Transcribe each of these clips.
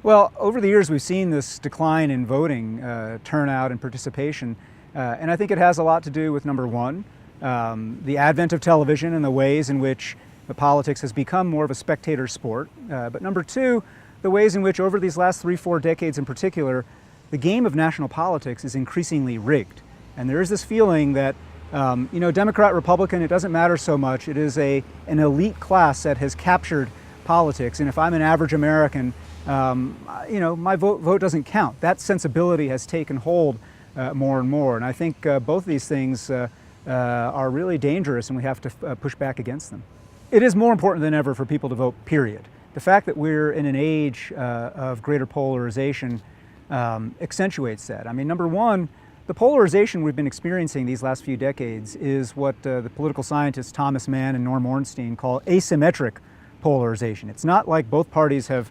Well, over the years we've seen this decline in voting turnout and participation, and I think it has a lot to do with, number one, the advent of television and the ways in which politics has become more of a spectator sport, but number two, the ways in which over these last 3-4 decades in particular, the game of national politics is increasingly rigged. And there is this feeling that, Democrat, Republican, it doesn't matter so much. It is an elite class that has captured politics, and if I'm an average American, my vote doesn't count. That sensibility has taken hold more and more, and I think both of these things are really dangerous, and we have to push back against them. It is more important than ever for people to vote, period. The fact that we're in an age of greater polarization accentuates that. I mean, number one, the polarization we've been experiencing these last few decades is what the political scientists Thomas Mann and Norm Ornstein call asymmetric polarization. It's not like both parties have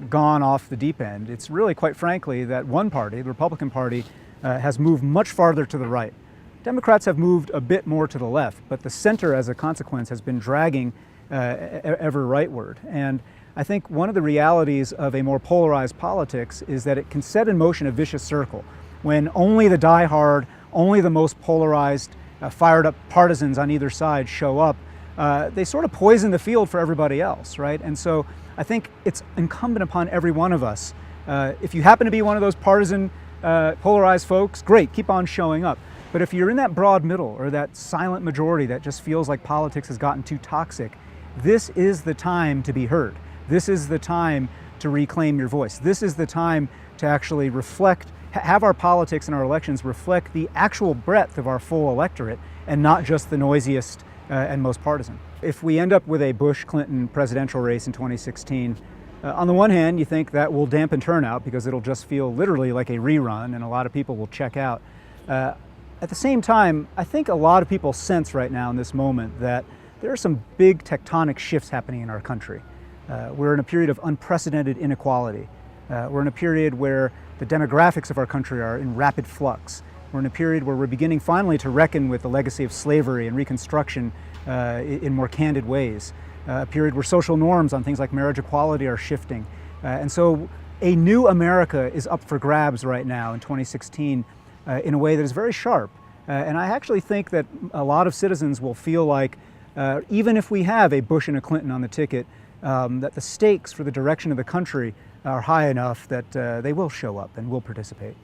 gone off the deep end. It's really, quite frankly, that one party, the Republican Party, has moved much farther to the right. Democrats have moved a bit more to the left, but the center, as a consequence, has been dragging ever rightward. And I think one of the realities of a more polarized politics is that it can set in motion a vicious circle when only the die-hard, only the most polarized, fired-up partisans on either side show up. They sort of poison the field for everybody else, right? And so I think it's incumbent upon every one of us. If you happen to be one of those partisan, polarized folks, great, keep on showing up. But if you're in that broad middle or that silent majority that just feels like politics has gotten too toxic, this is the time to be heard. This is the time to reclaim your voice. This is the time to actually reflect, have our politics and our elections reflect the actual breadth of our full electorate and not just the noisiest and most partisan. If we end up with a Bush-Clinton presidential race in 2016, on the one hand, you think that will dampen turnout because it'll just feel literally like a rerun and a lot of people will check out. At the same time, I think a lot of people sense right now in this moment that there are some big tectonic shifts happening in our country. We're in a period of unprecedented inequality. We're in a period where the demographics of our country are in rapid flux. We're in a period where we're beginning finally to reckon with the legacy of slavery and Reconstruction in more candid ways. A period where social norms on things like marriage equality are shifting. And so a new America is up for grabs right now in 2016 in a way that is very sharp. And I actually think that a lot of citizens will feel like, even if we have a Bush and a Clinton on the ticket, that the stakes for the direction of the country are high enough that they will show up and will participate.